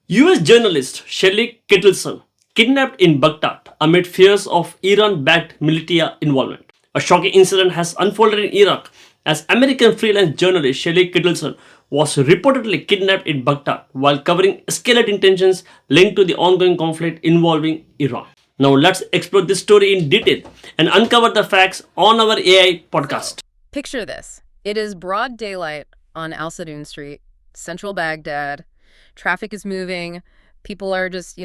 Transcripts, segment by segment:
US journalist Shelly Kittleson kidnapped in Baghdad amid fears of Iran-backed Militia involvement. A shocking incident has unfolded in Iraq as American freelance journalist Shelly Kittleson was reportedly kidnapped in Baghdad while covering escalating tensions linked to the ongoing conflict involving Iran. Now let's explore this story in detail and uncover the facts on our AI So, podcast. picture this. It is broad daylight on Al Sadoun Street, central Baghdad. Traffic is moving. People are just,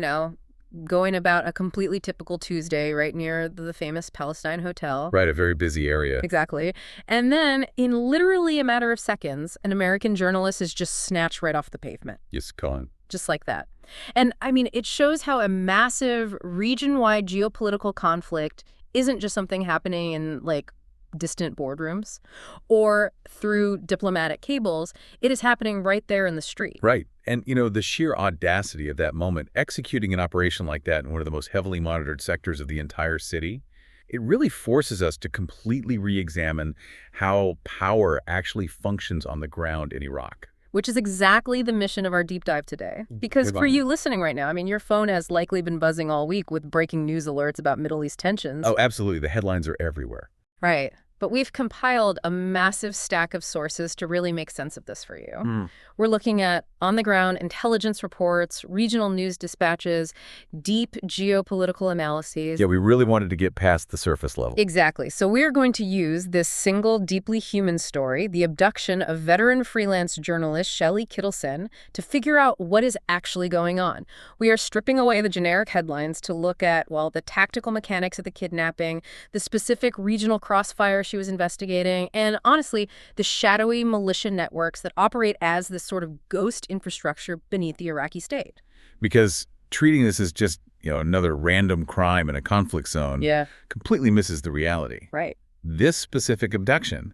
going about a completely typical Tuesday right near the famous Palestine Hotel. Right, a very busy area. Exactly. And then, in literally a matter of seconds, an American journalist is just snatched right off the pavement. Yes, Colin. Just like that. And I mean, it shows how a massive region-wide geopolitical conflict isn't just something happening in distant boardrooms or through diplomatic cables. It is happening right there in the street. Right. And, the sheer audacity of that moment, executing an operation like that in one of the most heavily monitored sectors of the entire city, it really forces us to completely re-examine how power actually functions on the ground in Iraq. Which is exactly the mission of our deep dive today. Because for you listening right now, I mean, your phone has likely been buzzing all week with breaking news alerts about Middle East tensions. Oh, absolutely. The headlines are everywhere. Right. But we've compiled a massive stack of sources to really make sense of this for you. We're looking at on-the-ground intelligence reports, regional news dispatches, deep geopolitical analyses. Yeah, we really wanted to get past the surface level. Exactly. So we're going to use this single, deeply human story, the abduction of veteran freelance journalist Shelly Kittleson, to figure out what is actually going on. We are stripping away the generic headlines to look at, well, the tactical mechanics of the kidnapping, the specific regional crossfire she was investigating, and honestly, the shadowy militia networks that operate as this sort of ghost infrastructure beneath the Iraqi state. Because treating this as just, another random crime in a conflict zone completely misses the reality. Right. This specific abduction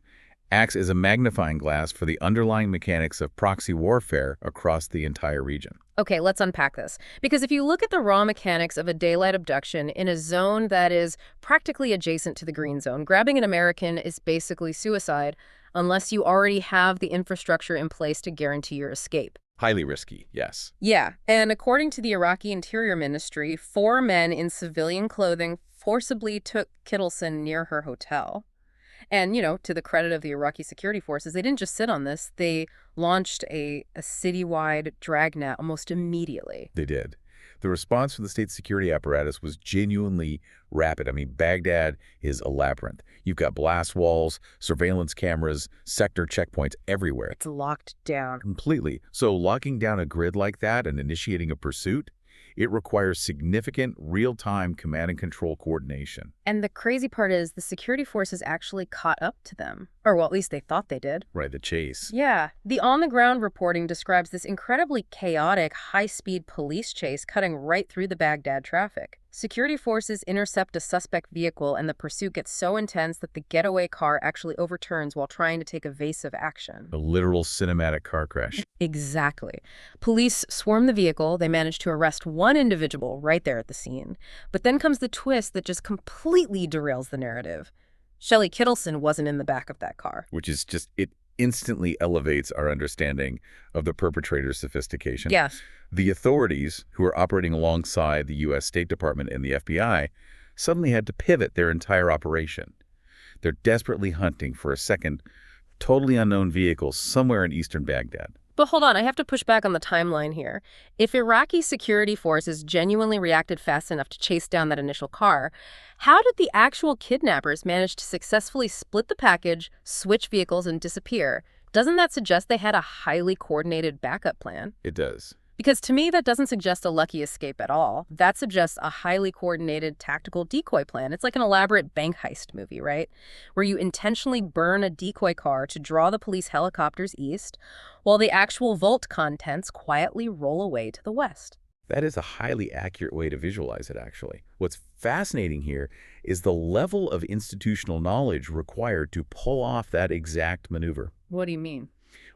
acts as a magnifying glass for the underlying mechanics of proxy warfare across the entire region. Okay, let's unpack this. Because if you look at the raw mechanics of a daylight abduction in a zone that is practically adjacent to the green zone, grabbing an American is basically suicide unless you already have the infrastructure in place to guarantee your escape. Highly risky, yes. Yeah, and according to the Iraqi Interior Ministry, 4 men in civilian clothing forcibly took Kittleson near her hotel. And, to the credit of the Iraqi security forces, they didn't just sit on this. They launched a citywide dragnet almost immediately. They did. The response from the state security apparatus was genuinely rapid. I mean, Baghdad is a labyrinth. You've got blast walls, surveillance cameras, sector checkpoints everywhere. It's locked down. Completely. So locking down a grid like that and initiating a pursuit, it requires significant real-time command and control coordination. And the crazy part is the security forces actually caught up to them. Or, well, at least they thought they did. Right, the chase. Yeah. The on-the-ground reporting describes this incredibly chaotic, high-speed police chase cutting right through the Baghdad traffic. Security forces intercept a suspect vehicle, and the pursuit gets so intense that the getaway car actually overturns while trying to take evasive action. A literal cinematic car crash. Exactly. Police swarm the vehicle. They manage to arrest one individual right there at the scene. But then comes the twist that just completely derails the narrative. Shelly Kittleson wasn't in the back of that car. Which is just, it instantly elevates our understanding of the perpetrator's sophistication. Yes. The authorities, who are operating alongside the U.S. State Department and the FBI, suddenly had to pivot their entire operation. They're desperately hunting for a second, totally unknown vehicle somewhere in eastern Baghdad. But hold on, I have to push back on the timeline here. If Iraqi security forces genuinely reacted fast enough to chase down that initial car, how did the actual kidnappers manage to successfully split the package, switch vehicles, and disappear? Doesn't that suggest they had a highly coordinated backup plan? It does. Because to me, that doesn't suggest a lucky escape at all. That suggests a highly coordinated tactical decoy plan. It's like an elaborate bank heist movie, right? Where you intentionally burn a decoy car to draw the police helicopters east, while the actual vault contents quietly roll away to the west. That is a highly accurate way to visualize it, actually. What's fascinating here is the level of institutional knowledge required to pull off that exact maneuver. What do you mean?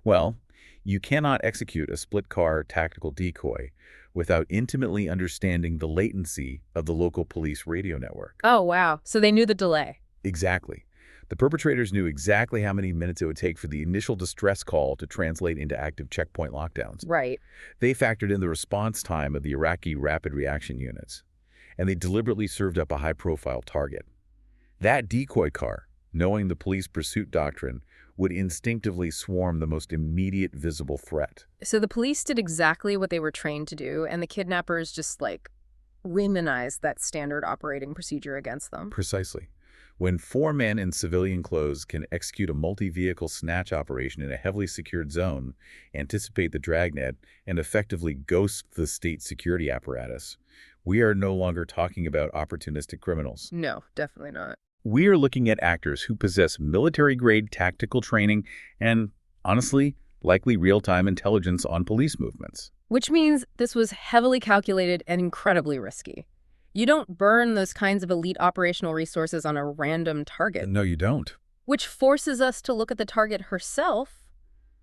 Well, you cannot execute a split-car tactical decoy without intimately understanding the latency of the local police radio network. Oh, wow. So they knew the delay. Exactly. The perpetrators knew exactly how many minutes it would take for the initial distress call to translate into active checkpoint lockdowns. Right. They factored in the response time of the Iraqi rapid reaction units, and they deliberately served up a high-profile target. That decoy car, knowing the police pursuit doctrine, would instinctively swarm the most immediate visible threat. So the police did exactly what they were trained to do, and the kidnappers just, womenized that standard operating procedure against them. Precisely. When 4 men in civilian clothes can execute a multi-vehicle snatch operation in a heavily secured zone, anticipate the dragnet, and effectively ghost the state security apparatus, we are no longer talking about opportunistic criminals. No, definitely not. We are looking at actors who possess military-grade tactical training and, honestly, likely real-time intelligence on police movements. Which means this was heavily calculated and incredibly risky. You don't burn those kinds of elite operational resources on a random target. No, you don't. Which forces us to look at the target herself,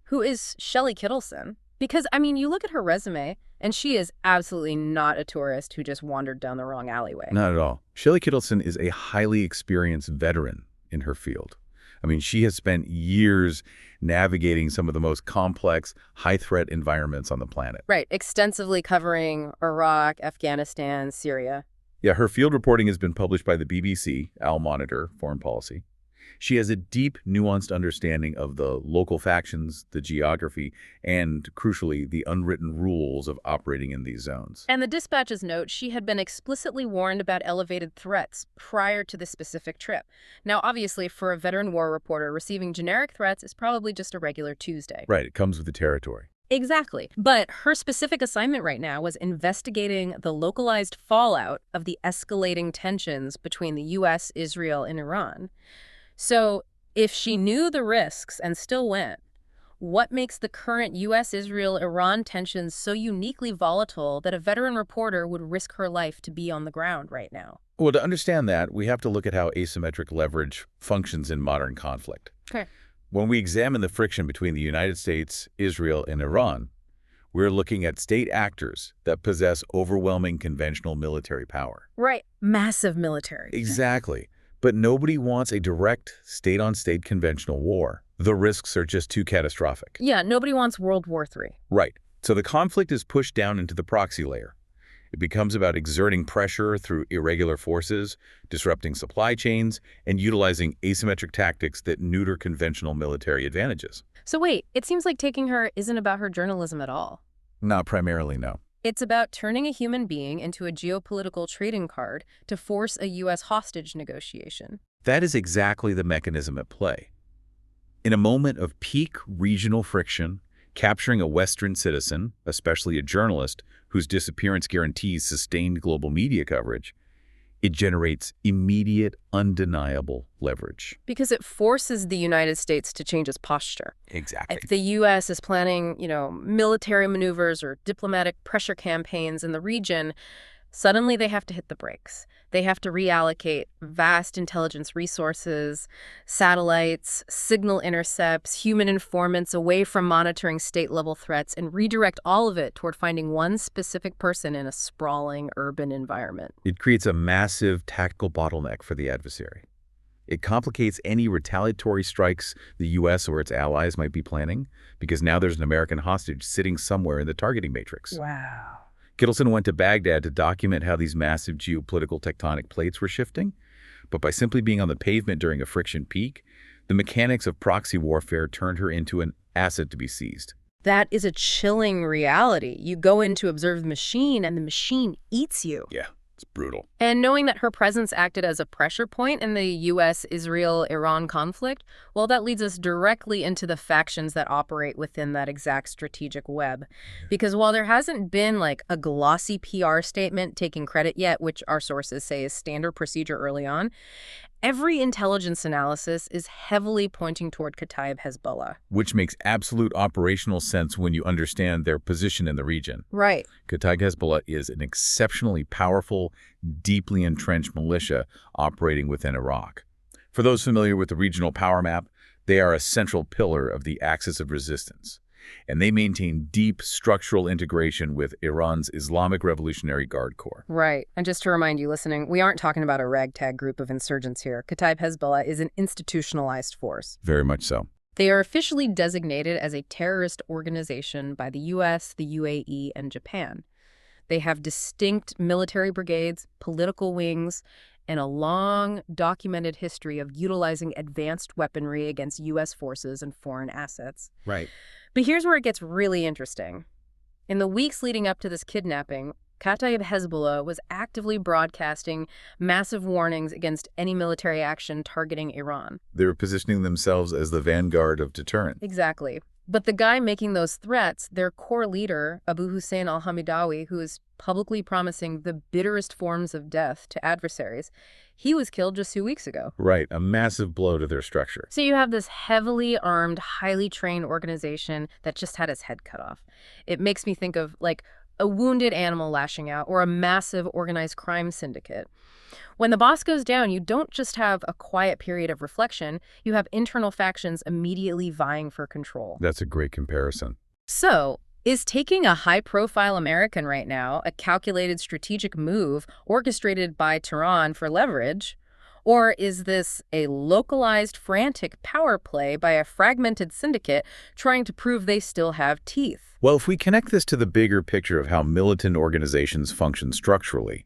who is Shelly Kittleson. Because, you look at her resume, and she is absolutely not a tourist who just wandered down the wrong alleyway. Not at all. Shelly Kittleson is a highly experienced veteran in her field. She has spent years navigating some of the most complex, high-threat environments on the planet. Right, extensively covering Iraq, Afghanistan, Syria. Yeah, her field reporting has been published by the BBC, Al Monitor, Foreign Policy. She has a deep, nuanced understanding of the local factions, the geography, and, crucially, the unwritten rules of operating in these zones. And the dispatches note she had been explicitly warned about elevated threats prior to the specific trip. Now, obviously, for a veteran war reporter, receiving generic threats is probably just a regular Tuesday. Right, it comes with the territory. Exactly. But her specific assignment right now was investigating the localized fallout of the escalating tensions between the U.S., Israel, and Iran. So if she knew the risks and still went, what makes the current U.S.-Israel-Iran tensions so uniquely volatile that a veteran reporter would risk her life to be on the ground right now? Well, to understand that, we have to look at how asymmetric leverage functions in modern conflict. Okay. When we examine the friction between the United States, Israel, and Iran, we're looking at state actors that possess overwhelming conventional military power. Right. Massive military. Exactly. But nobody wants a direct state-on-state conventional war. The risks are just too catastrophic. Yeah, nobody wants World War III. Right. So the conflict is pushed down into the proxy layer. It becomes about exerting pressure through irregular forces, disrupting supply chains, and utilizing asymmetric tactics that neuter conventional military advantages. So wait, it seems like taking her isn't about her journalism at all. Not primarily, no. It's about turning a human being into a geopolitical trading card to force a U.S. hostage negotiation. That is exactly the mechanism at play. In a moment of peak regional friction, capturing a Western citizen, especially a journalist, whose disappearance guarantees sustained global media coverage, it generates immediate, undeniable leverage. Because it forces the United States to change its posture. Exactly. If the U.S. is planning, military maneuvers or diplomatic pressure campaigns in the region, suddenly they have to hit the brakes. They have to reallocate vast intelligence resources, satellites, signal intercepts, human informants away from monitoring state-level threats and redirect all of it toward finding one specific person in a sprawling urban environment. It creates a massive tactical bottleneck for the adversary. It complicates any retaliatory strikes the U.S. or its allies might be planning, because now there's an American hostage sitting somewhere in the targeting matrix. Wow. Kittleson went to Baghdad to document how these massive geopolitical tectonic plates were shifting, but by simply being on the pavement during a friction peak, the mechanics of proxy warfare turned her into an asset to be seized. That is a chilling reality. You go in to observe the machine, and the machine eats you. Yeah, it's brutal. And knowing that her presence acted as a pressure point in the U.S.-Israel-Iran conflict, well, that leads us directly into the factions that operate within that exact strategic web. Because while there hasn't been a glossy PR statement taking credit yet, which our sources say is standard procedure early on, every intelligence analysis is heavily pointing toward Kataib Hezbollah. Which makes absolute operational sense when you understand their position in the region. Right. Kataib Hezbollah is an exceptionally powerful, deeply entrenched militia operating within Iraq. For those familiar with the regional power map, they are a central pillar of the axis of resistance. and they maintain deep structural integration with Iran's Islamic Revolutionary Guard Corps. Right. And just to remind you listening, we aren't talking about a ragtag group of insurgents here. Kataib Hezbollah is an institutionalized force. Very much so. They are officially designated as a terrorist organization by the U.S., the UAE, and Japan. They have distinct military brigades, political wings, and a long documented history of utilizing advanced weaponry against U.S. forces and foreign assets. Right. But here's where it gets really interesting. In the weeks leading up to this kidnapping, Kataib Hezbollah was actively broadcasting massive warnings against any military action targeting Iran. They were positioning themselves as the vanguard of deterrence. Exactly. But the guy making those threats, their core leader, Abu Hussein al-Hamidawi, who is publicly promising the bitterest forms of death to adversaries, he was killed just 2 weeks ago. Right, a massive blow to their structure. So you have this heavily armed, highly trained organization that just had its head cut off. It makes me think of, like, a wounded animal lashing out or a massive organized crime syndicate. When the boss goes down, you don't just have a quiet period of reflection, you have internal factions immediately vying for control. That's a great comparison. So, is taking a high-profile American right now a calculated strategic move orchestrated by Tehran for leverage? Or is this a localized, frantic power play by a fragmented syndicate trying to prove they still have teeth? Well, if we connect this to the bigger picture of how militant organizations function structurally,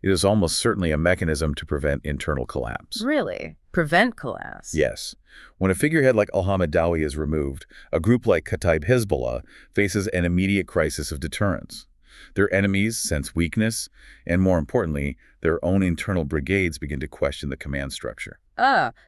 it is almost certainly a mechanism to prevent internal collapse. Really? Prevent collapse? Yes. When a figurehead like al-Hamidawi is removed, a group like Kataib Hezbollah faces an immediate crisis of deterrence. Their enemies sense weakness, and more importantly, their own internal brigades begin to question the command structure.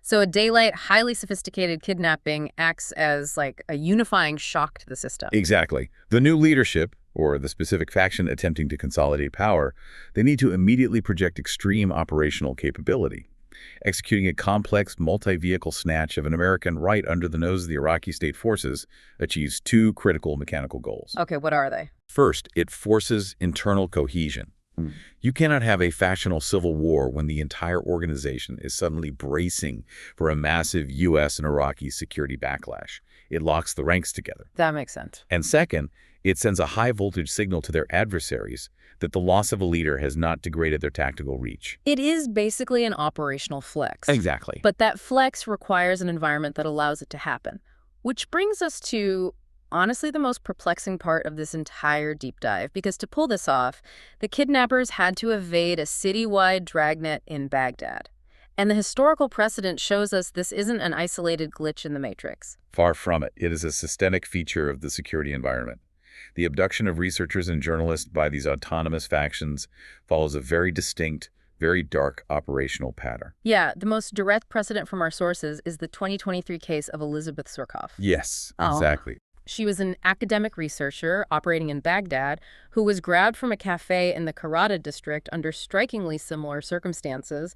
So a daylight, highly sophisticated kidnapping acts as like a unifying shock to the system. Exactly. The new leadership, or the specific faction attempting to consolidate power, they need to immediately project extreme operational capability. Executing a complex multi-vehicle snatch of an American right under the nose of the Iraqi state forces achieves two critical mechanical goals. Okay, what are they? First, it forces internal cohesion. You cannot have a factional civil war when the entire organization is suddenly bracing for a massive U.S. and Iraqi security backlash. It locks the ranks together. That makes sense. And second, it sends a high-voltage signal to their adversaries that the loss of a leader has not degraded their tactical reach. It is basically an operational flex. Exactly. But that flex requires an environment that allows it to happen. Which brings us to, honestly, the most perplexing part of this entire deep dive, because to pull this off, the kidnappers had to evade a citywide dragnet in Baghdad. And the historical precedent shows us this isn't an isolated glitch in the matrix. Far from it. It is a systemic feature of the security environment. The abduction of researchers and journalists by these autonomous factions follows a very distinct, very dark operational pattern. Yeah, the most direct precedent from our sources is the 2023 case of Elizabeth Surkoff. Yes, exactly. She was an academic researcher operating in Baghdad who was grabbed from a cafe in the Karada district under strikingly similar circumstances.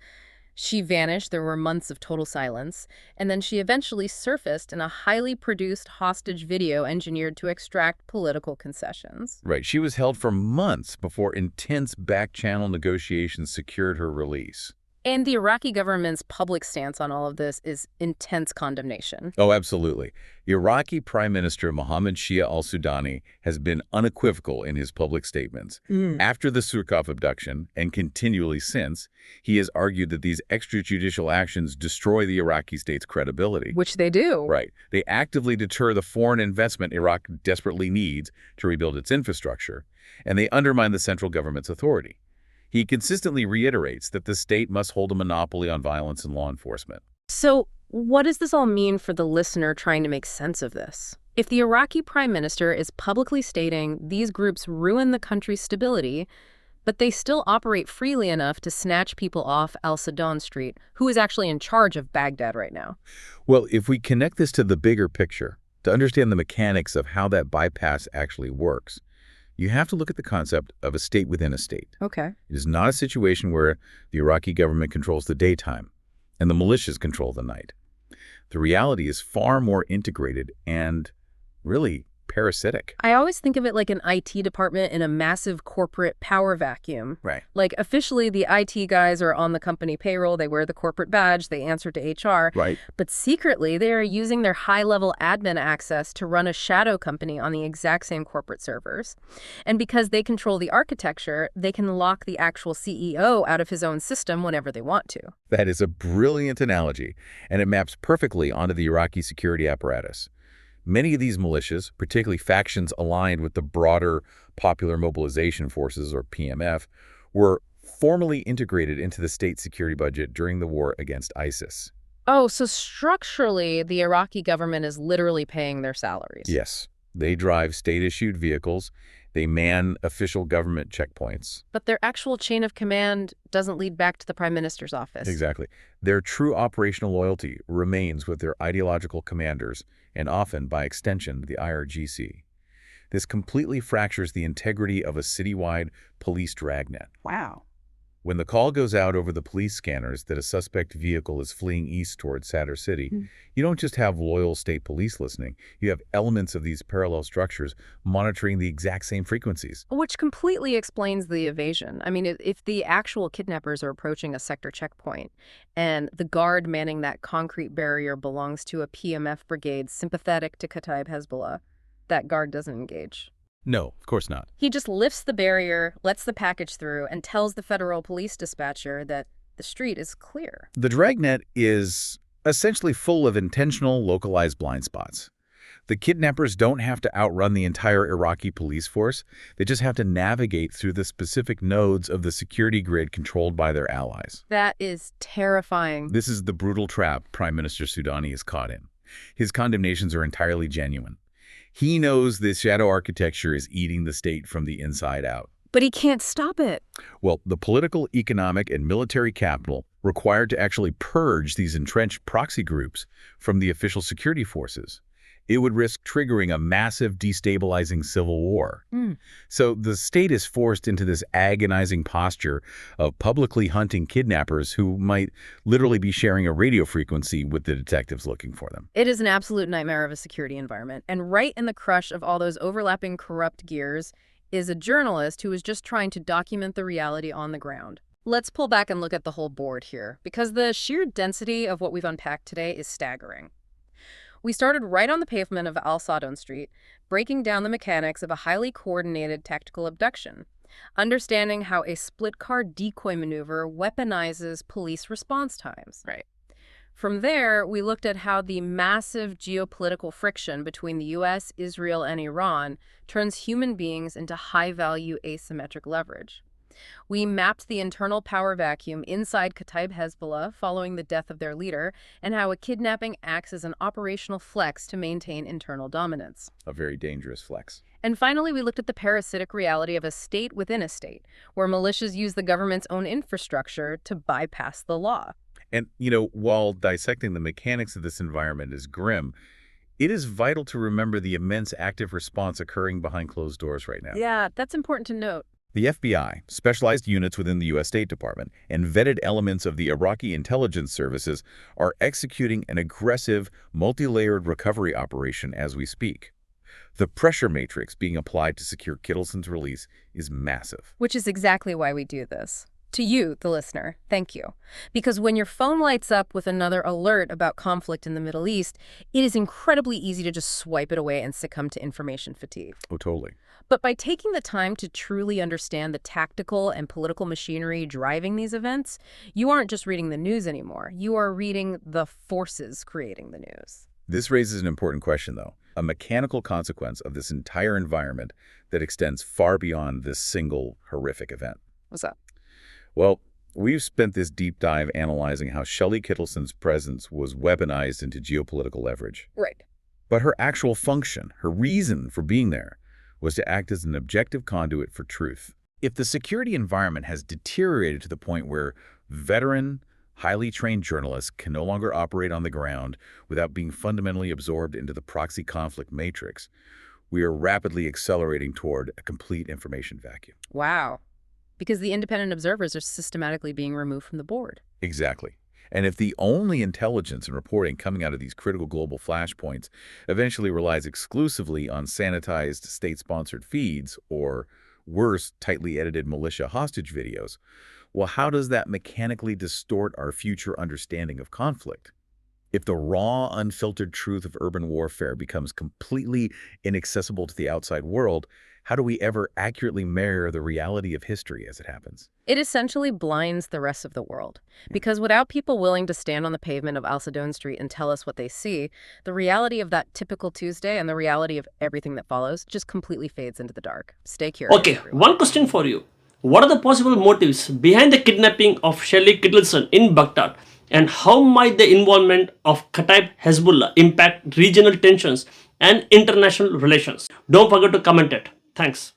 She vanished, there were months of total silence, and then she eventually surfaced in a highly produced hostage video engineered to extract political concessions. Right. She was held for months before intense back-channel negotiations secured her release. And the Iraqi government's public stance on all of this is intense condemnation. Oh, absolutely. Iraqi Prime Minister Mohammed Shia al-Sudani has been unequivocal in his public statements. After the Surkoff abduction, and continually since, he has argued that these extrajudicial actions destroy the Iraqi state's credibility. Which they do. Right. They actively deter the foreign investment Iraq desperately needs to rebuild its infrastructure, and they undermine the central government's authority. He consistently reiterates that the state must hold a monopoly on violence and law enforcement. So, what does this all mean for the listener trying to make sense of this? If the Iraqi prime minister is publicly stating these groups ruin the country's stability, but they still operate freely enough to snatch people off Al-Sadon Street, who is actually in charge of Baghdad right now? Well, if we connect this to the bigger picture, to understand the mechanics of how that bypass actually works, you have to look at the concept of a state within a state. Okay. It is not a situation where the Iraqi government controls the daytime and the militias control the night. The reality is far more integrated and really parasitic. I always think of it like an IT department in a massive corporate power vacuum. Right. Like, officially, the IT guys are on the company payroll, they wear the corporate badge, they answer to HR. Right. But secretly, they are using their high-level admin access to run a shadow company on the exact same corporate servers. And because they control the architecture, they can lock the actual CEO out of his own system whenever they want to. That is a brilliant analogy, and it maps perfectly onto the Iraqi security apparatus. Many of these militias, particularly factions aligned with the broader Popular Mobilization Forces, or PMF, were formally integrated into the state security budget during the war against ISIS. Oh, so structurally, the Iraqi government is literally paying their salaries. Yes, they drive state-issued vehicles, they man official government checkpoints. But their actual chain of command doesn't lead back to the prime minister's office. Exactly. Their true operational loyalty remains with their ideological commanders, and often, by extension, the IRGC. This completely fractures the integrity of a citywide police dragnet. Wow. When the call goes out over the police scanners that a suspect vehicle is fleeing east toward Sadr City, you don't just have loyal state police listening. You have elements of these parallel structures monitoring the exact same frequencies. Which completely explains the evasion. I mean, if the actual kidnappers are approaching a sector checkpoint and the guard manning that concrete barrier belongs to a PMF brigade sympathetic to Kataib Hezbollah, that guard doesn't engage. No, of course not. He just lifts the barrier, lets the package through, and tells the federal police dispatcher that the street is clear. The dragnet is essentially full of intentional, localized blind spots. The kidnappers don't have to outrun the entire Iraqi police force. They just have to navigate through the specific nodes of the security grid controlled by their allies. That is terrifying. This is the brutal trap Prime Minister Soudani is caught in. His condemnations are entirely genuine. He knows this shadow architecture is eating the state from the inside out. But he can't stop it. Well, the political, economic, and military capital required to actually purge these entrenched proxy groups from the official security forces. It would risk triggering a massive destabilizing civil war. So the state is forced into this agonizing posture of publicly hunting kidnappers who might literally be sharing a radio frequency with the detectives looking for them. It is an absolute nightmare of a security environment. And right in the crush of all those overlapping corrupt gears is a journalist who is just trying to document the reality on the ground. Let's pull back and look at the whole board here, because the sheer density of what we've unpacked today is staggering. We started right on the pavement of Al Sadon Street, breaking down the mechanics of a highly coordinated tactical abduction, understanding how a split-car decoy maneuver weaponizes police response times. Right. From there, we looked at how the massive geopolitical friction between the US, Israel, and Iran turns human beings into high-value asymmetric leverage. We mapped the internal power vacuum inside Kataib Hezbollah following the death of their leader, and how a kidnapping acts as an operational flex to maintain internal dominance. A very dangerous flex. And finally, we looked at the parasitic reality of a state within a state, where militias use the government's own infrastructure to bypass the law. And, while dissecting the mechanics of this environment is grim, it is vital to remember the immense active response occurring behind closed doors right now. Yeah, that's important to note. The FBI, specialized units within the U.S. State Department, and vetted elements of the Iraqi intelligence services are executing an aggressive, multi-layered recovery operation as we speak. The pressure matrix being applied to secure Kittleson's release is massive. Which is exactly why we do this. To you, the listener, thank you. Because when your phone lights up with another alert about conflict in the Middle East, it is incredibly easy to just swipe it away and succumb to information fatigue. Oh, totally. But by taking the time to truly understand the tactical and political machinery driving these events, you aren't just reading the news anymore. You are reading the forces creating the news. This raises an important question, though. A mechanical consequence of this entire environment that extends far beyond this single horrific event. What's up? Well, we've spent this deep dive analyzing how Shelly Kittleson's presence was weaponized into geopolitical leverage. Right. But her actual function, her reason for being there, was to act as an objective conduit for truth. If the security environment has deteriorated to the point where veteran, highly trained journalists can no longer operate on the ground without being fundamentally absorbed into the proxy conflict matrix, we are rapidly accelerating toward a complete information vacuum. Wow. Because the independent observers are systematically being removed from the board. Exactly. And if the only intelligence and reporting coming out of these critical global flashpoints eventually relies exclusively on sanitized state-sponsored feeds or, worse, tightly edited militia hostage videos, well, how does that mechanically distort our future understanding of conflict? If the raw, unfiltered truth of urban warfare becomes completely inaccessible to the outside world, how do we ever accurately mirror the reality of history as it happens? It essentially blinds the rest of the world. Because without people willing to stand on the pavement of Alcedon Street and tell us what they see, the reality of that typical Tuesday and the reality of everything that follows just completely fades into the dark. Stay curious, Okay, everyone. one question for you. What are the possible motives behind the kidnapping of Shelly Kittleson in Baghdad? And how might the involvement of Kataib Hezbollah impact regional tensions and international relations? Don't forget to comment it. Thanks.